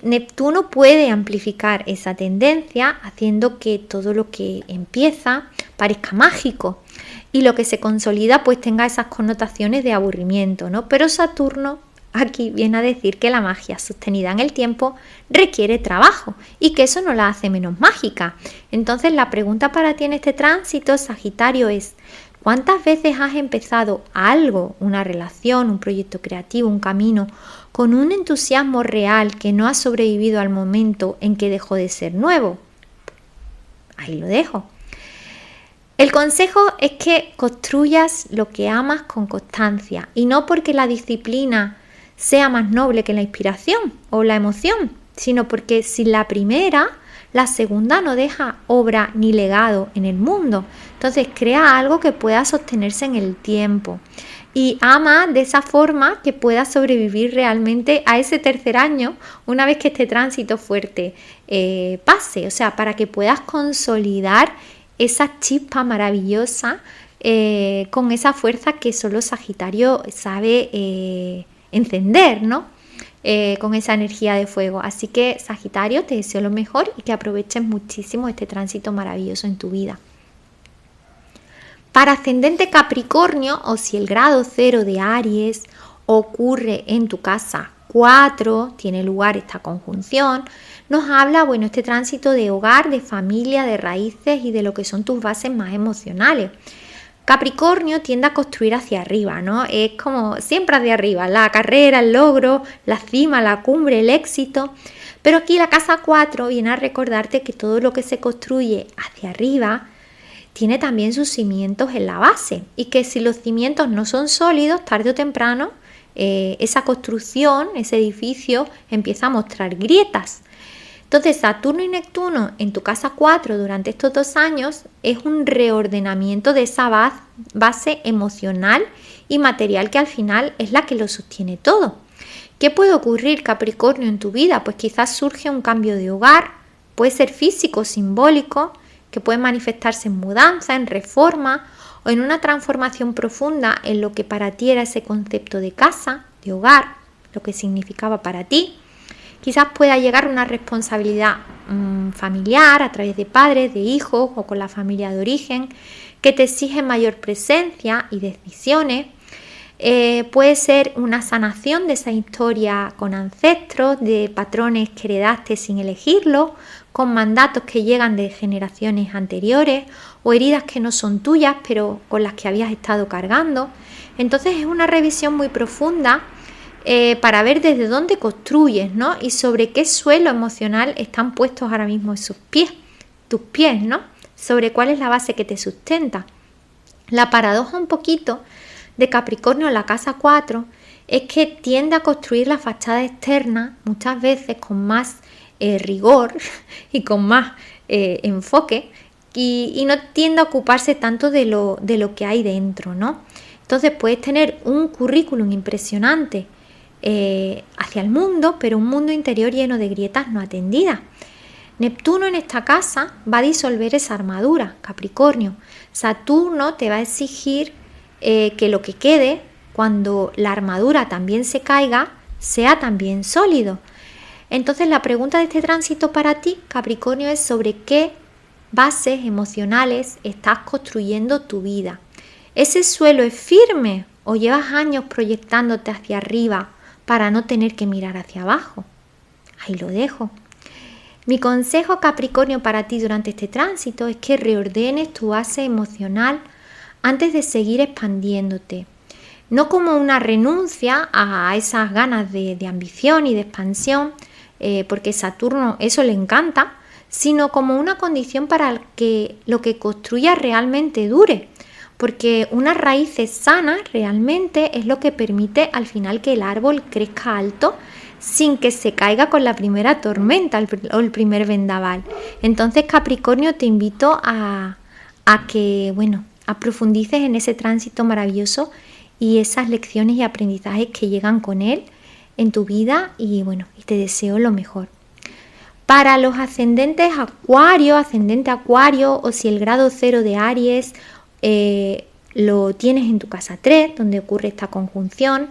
Neptuno puede amplificar esa tendencia haciendo que todo lo que empieza parezca mágico y lo que se consolida pues tenga esas connotaciones de aburrimiento, ¿no? Pero Saturno aquí viene a decir que la magia sostenida en el tiempo requiere trabajo y que eso no la hace menos mágica. Entonces la pregunta para ti en este tránsito, Sagitario, es: ¿cuántas veces has empezado algo, una relación, un proyecto creativo, un camino, con un entusiasmo real que no ha sobrevivido al momento en que dejó de ser nuevo? Ahí lo dejo. El consejo es que construyas lo que amas con constancia y no porque la disciplina sea más noble que la inspiración o la emoción, sino porque sin la primera, la segunda no deja obra ni legado en el mundo. Entonces crea algo que pueda sostenerse en el tiempo y ama de esa forma que pueda sobrevivir realmente a ese tercer año una vez que este tránsito fuerte pase. O sea, para que puedas consolidar esa chispa maravillosa con esa fuerza que solo Sagitario sabe encender, ¿no? Con esa energía de fuego. Así que, Sagitario, te deseo lo mejor y que aproveches muchísimo este tránsito maravilloso en tu vida. Para ascendente Capricornio, o si el grado 0 de Aries ocurre en tu casa 4, tiene lugar esta conjunción, nos habla, bueno, este tránsito de hogar, de familia, de raíces y de lo que son tus bases más emocionales. Capricornio tiende a construir hacia arriba, ¿no? Es como siempre hacia arriba, la carrera, el logro, la cima, la cumbre, el éxito. Pero aquí la casa 4 viene a recordarte que todo lo que se construye hacia arriba tiene también sus cimientos en la base y que si los cimientos no son sólidos, tarde o temprano, esa construcción, ese edificio empieza a mostrar grietas. Entonces, Saturno y Neptuno en tu casa 4 durante estos 2 años es un reordenamiento de esa base emocional y material que al final es la que lo sostiene todo. ¿Qué puede ocurrir, Capricornio, en tu vida? Pues quizás surge un cambio de hogar, puede ser físico, simbólico, que puede manifestarse en mudanza, en reforma o en una transformación profunda en lo que para ti era ese concepto de casa, de hogar, lo que significaba para ti. Quizás pueda llegar una responsabilidad familiar a través de padres, de hijos o con la familia de origen que te exige mayor presencia y decisiones. Puede ser una sanación de esa historia con ancestros, de patrones que heredaste sin elegirlo, con mandatos que llegan de generaciones anteriores o heridas que no son tuyas pero con las que habías estado cargando. Entonces es una revisión muy profunda para ver desde dónde construyes, ¿no? Y sobre qué suelo emocional están puestos ahora mismo esos pies, tus pies, ¿no? Sobre cuál es la base que te sustenta. La paradoja un poquito de Capricornio en la casa 4 es que tiende a construir la fachada externa muchas veces con más rigor y con más enfoque y no tiende a ocuparse tanto de lo que hay dentro, ¿no? Entonces puedes tener un currículum impresionante hacia el mundo, pero un mundo interior lleno de grietas no atendidas. Neptuno en esta casa va a disolver esa armadura, Capricornio. Saturno te va a exigir que lo que quede, cuando la armadura también se caiga, sea también sólido. Entonces la pregunta de este tránsito para ti, Capricornio, es sobre qué bases emocionales estás construyendo tu vida. ¿Ese suelo es firme o llevas años proyectándote hacia arriba para no tener que mirar hacia abajo? Ahí lo dejo. Mi consejo, Capricornio, para ti durante este tránsito es que reordenes tu base emocional antes de seguir expandiéndote. No como una renuncia a esas ganas de ambición y de expansión, porque Saturno eso le encanta, sino como una condición para que lo que construyas realmente dure. Porque unas raíces sanas realmente es lo que permite al final que el árbol crezca alto sin que se caiga con la primera tormenta o el primer vendaval. Entonces, Capricornio, te invito a que, a profundices en ese tránsito maravilloso y esas lecciones y aprendizajes que llegan con él en tu vida y te deseo lo mejor. Para los ascendente Acuario o si el grado 0 de Aries lo tienes en tu casa 3, donde ocurre esta conjunción,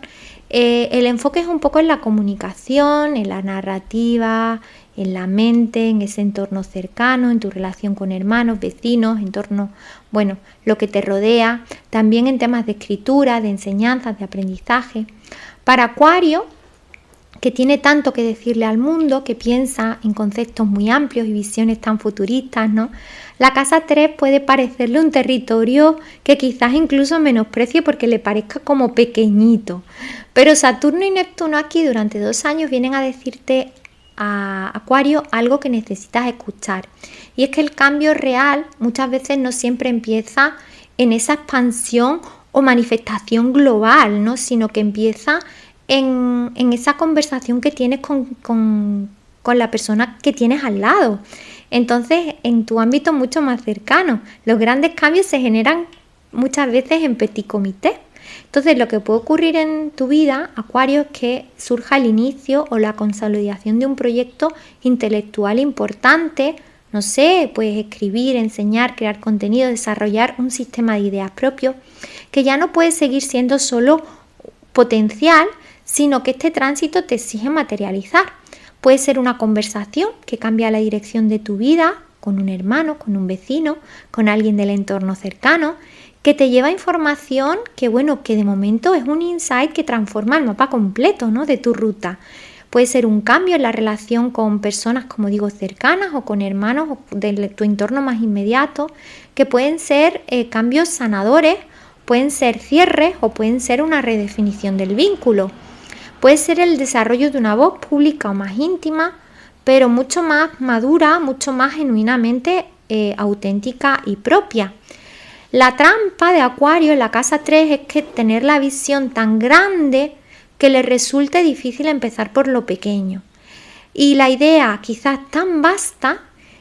el enfoque es un poco en la comunicación, en la narrativa, en la mente, en ese entorno cercano, en tu relación con hermanos, vecinos, entorno, lo que te rodea, también en temas de escritura, de enseñanzas, de aprendizaje. Para Acuario, que tiene tanto que decirle al mundo, que piensa en conceptos muy amplios y visiones tan futuristas, ¿no? La casa 3 puede parecerle un territorio que quizás incluso menosprecie porque le parezca como pequeñito. Pero Saturno y Neptuno aquí durante 2 años vienen a decirte a Acuario algo que necesitas escuchar. Y es que el cambio real muchas veces no siempre empieza en esa expansión o manifestación global, ¿no? Sino que empieza en esa conversación que tienes con la persona que tienes al lado. Entonces, en tu ámbito mucho más cercano, los grandes cambios se generan muchas veces en petit comité. Entonces, lo que puede ocurrir en tu vida, Acuario, es que surja el inicio o la consolidación de un proyecto intelectual importante. No sé, puedes escribir, enseñar, crear contenido, desarrollar un sistema de ideas propio, que ya no puede seguir siendo solo potencial, sino que este tránsito te exige materializar. Puede ser una conversación que cambia la dirección de tu vida con un hermano, con un vecino, con alguien del entorno cercano, que te lleva información que de momento es un insight que transforma el mapa completo, ¿no?, de tu ruta. Puede ser un cambio en la relación con personas, como digo, cercanas o con hermanos o de tu entorno más inmediato, que pueden ser cambios sanadores, pueden ser cierres o pueden ser una redefinición del vínculo. Puede ser el desarrollo de una voz pública o más íntima, pero mucho más madura, mucho más genuinamente auténtica y propia. La trampa de Acuario en la casa 3 es que tener la visión tan grande que le resulte difícil empezar por lo pequeño. Y la idea quizás tan vasta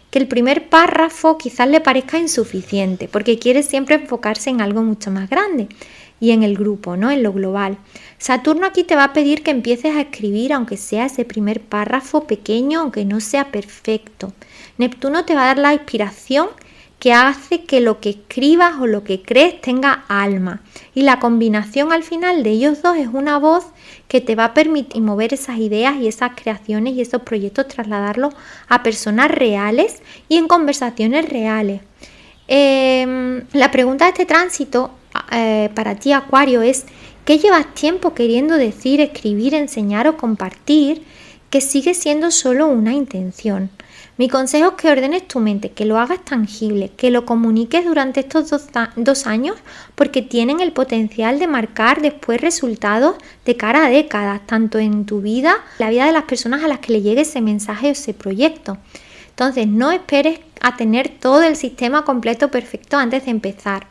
que el primer párrafo quizás le parezca insuficiente, porque quiere siempre enfocarse en algo mucho más grande y en el grupo, ¿no?, en lo global. Saturno aquí te va a pedir que empieces a escribir, aunque sea ese primer párrafo pequeño, aunque no sea perfecto. Neptuno te va a dar la inspiración que hace que lo que escribas o lo que crees tenga alma. Y la combinación al final de ellos dos es una voz que te va a permitir mover esas ideas y esas creaciones y esos proyectos, trasladarlos a personas reales y en conversaciones reales. La pregunta de este tránsito para ti, Acuario, es ¿qué llevas tiempo queriendo decir, escribir, enseñar o compartir que sigue siendo solo una intención? Mi consejo es que ordenes tu mente, que lo hagas tangible, que lo comuniques durante estos 2 años, porque tienen el potencial de marcar después resultados de cara a décadas, tanto en tu vida, la vida de las personas a las que le llegue ese mensaje o ese proyecto. Entonces, no esperes a tener todo el sistema completo perfecto antes de empezar.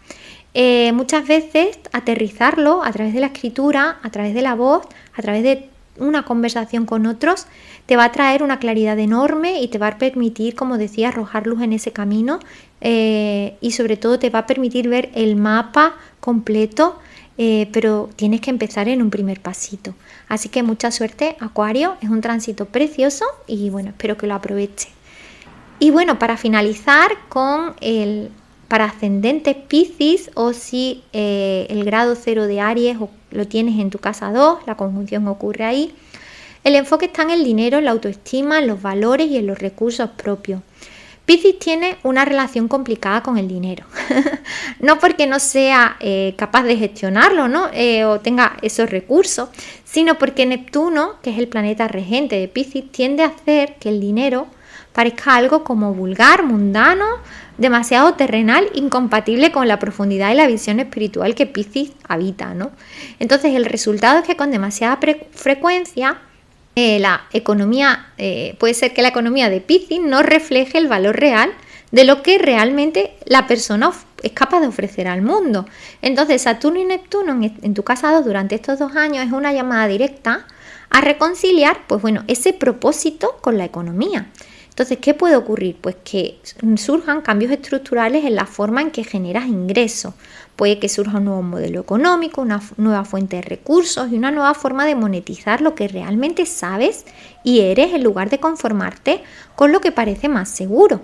muchas veces aterrizarlo a través de la escritura, a través de la voz, a través de una conversación con otros, te va a traer una claridad enorme y te va a permitir, como decía, arrojar luz en ese camino, y sobre todo te va a permitir ver el mapa completo, pero tienes que empezar en un primer pasito. Así que mucha suerte, Acuario, es un tránsito precioso y bueno, espero que lo aproveche. Y bueno, para finalizar con para ascendentes Piscis, o si el grado 0 de Aries lo tienes en tu casa 2, la conjunción ocurre ahí. El enfoque está en el dinero, en la autoestima, en los valores y en los recursos propios. Piscis tiene una relación complicada con el dinero, no porque no sea capaz de gestionarlo, ¿no? O tenga esos recursos, sino porque Neptuno, que es el planeta regente de Piscis, tiende a hacer que el dinero parezca algo como vulgar, mundano, demasiado terrenal, incompatible con la profundidad y la visión espiritual que Piscis habita, ¿no? Entonces el resultado es que con demasiada frecuencia la economía, puede ser que la economía de Piscis no refleje el valor real de lo que realmente la persona es capaz de ofrecer al mundo. Entonces Saturno y Neptuno en tu casa 2 durante estos 2 años es una llamada directa a reconciliar, pues bueno, ese propósito con la economía. Entonces, ¿qué puede ocurrir? Pues que surjan cambios estructurales en la forma en que generas ingresos. Puede que surja un nuevo modelo económico, una nueva fuente de recursos y una nueva forma de monetizar lo que realmente sabes y eres, en lugar de conformarte con lo que parece más seguro.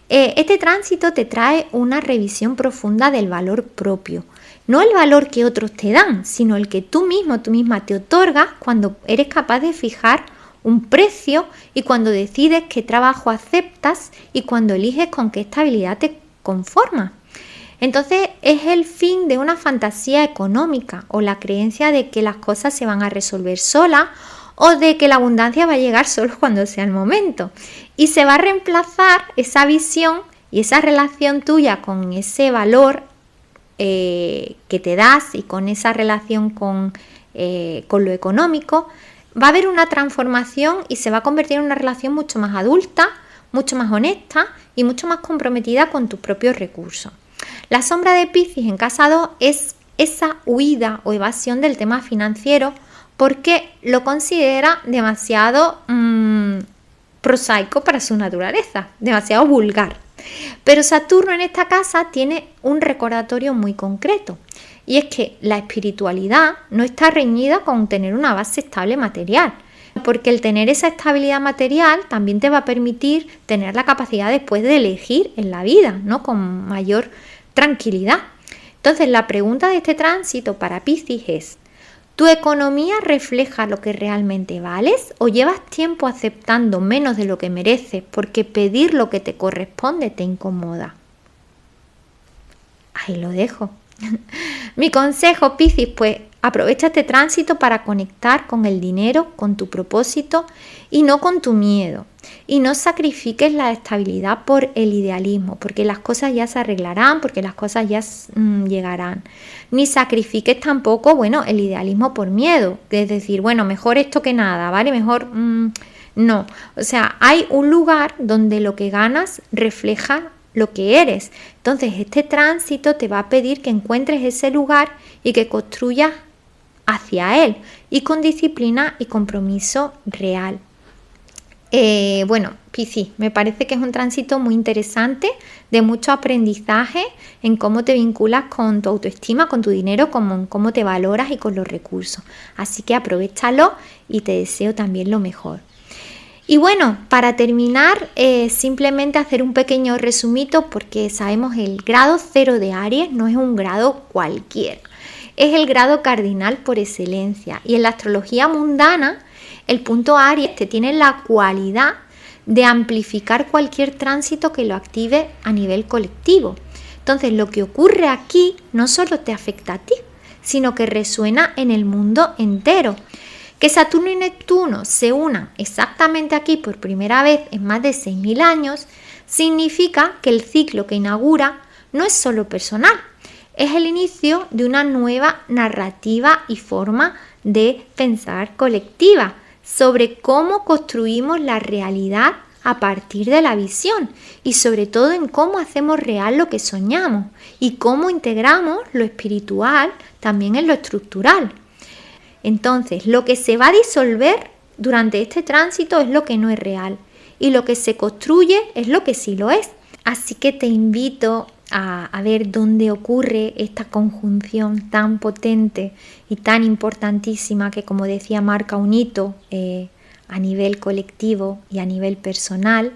Este tránsito te trae una revisión profunda del valor propio. No el valor que otros te dan, sino el que tú misma te otorgas cuando eres capaz de fijar un precio y cuando decides qué trabajo aceptas y cuando eliges con qué estabilidad te conformas. Entonces es el fin de una fantasía económica o la creencia de que las cosas se van a resolver solas o de que la abundancia va a llegar solo cuando sea el momento. Y se va a reemplazar esa visión y esa relación tuya con ese valor que te das y con esa relación con lo económico. Va a haber una transformación y se va a convertir en una relación mucho más adulta, mucho más honesta y mucho más comprometida con tus propios recursos. La sombra de Piscis en casa 2 es esa huida o evasión del tema financiero porque lo considera demasiado prosaico para su naturaleza, demasiado vulgar. Pero Saturno en esta casa tiene un recordatorio muy concreto. Y es que la espiritualidad no está reñida con tener una base estable material, porque el tener esa estabilidad material también te va a permitir tener la capacidad después de elegir en la vida, ¿no? Con mayor tranquilidad. Entonces la pregunta de este tránsito para Piscis es: ¿tu economía refleja lo que realmente vales o llevas tiempo aceptando menos de lo que mereces porque pedir lo que te corresponde te incomoda? Ahí lo dejo. Mi consejo, Piscis, pues aprovecha este tránsito para conectar con el dinero, con tu propósito y no con tu miedo. Y no sacrifiques la estabilidad por el idealismo, porque las cosas ya se arreglarán, porque las cosas ya llegarán. Ni sacrifiques tampoco, bueno, el idealismo por miedo, es decir, bueno, mejor esto que nada, ¿vale? Mejor no. O sea, hay un lugar donde lo que ganas refleja lo que eres. Entonces este tránsito te va a pedir que encuentres ese lugar y que construyas hacia él y con disciplina y compromiso real. Bueno, Piscis, me parece que es un tránsito muy interesante, de mucho aprendizaje en cómo te vinculas con tu autoestima, con tu dinero, cómo te valoras y con los recursos. Así que aprovéchalo y te deseo también lo mejor. Y bueno, para terminar, simplemente hacer un pequeño resumito, porque sabemos el grado 0 de Aries no es un grado cualquiera, es el grado cardinal por excelencia. Y en la astrología mundana, el punto Aries te tiene la cualidad de amplificar cualquier tránsito que lo active a nivel colectivo. Entonces, lo que ocurre aquí no solo te afecta a ti, sino que resuena en el mundo entero. Que Saturno y Neptuno se unan exactamente aquí por primera vez en más de 6.000 años significa que el ciclo que inaugura no es solo personal, es el inicio de una nueva narrativa y forma de pensar colectiva sobre cómo construimos la realidad a partir de la visión y sobre todo en cómo hacemos real lo que soñamos y cómo integramos lo espiritual también en lo estructural. Entonces, lo que se va a disolver durante este tránsito es lo que no es real y lo que se construye es lo que sí lo es. Así que te invito a ver dónde ocurre esta conjunción tan potente y tan importantísima que, como decía, marca un hito a nivel colectivo y a nivel personal,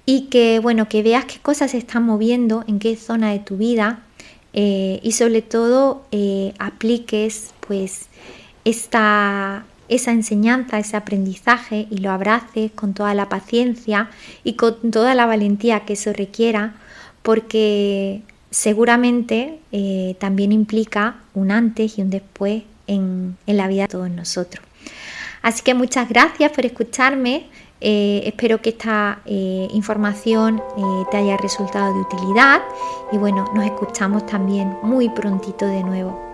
y que, bueno, que veas qué cosas se están moviendo, en qué zona de tu vida, y sobre todo apliques pues esa enseñanza, ese aprendizaje, y lo abraces con toda la paciencia y con toda la valentía que eso requiera, porque seguramente también implica un antes y un después en la vida de todos nosotros. Así que muchas gracias por escucharme. Espero que esta información te haya resultado de utilidad y bueno, nos escuchamos también muy prontito de nuevo.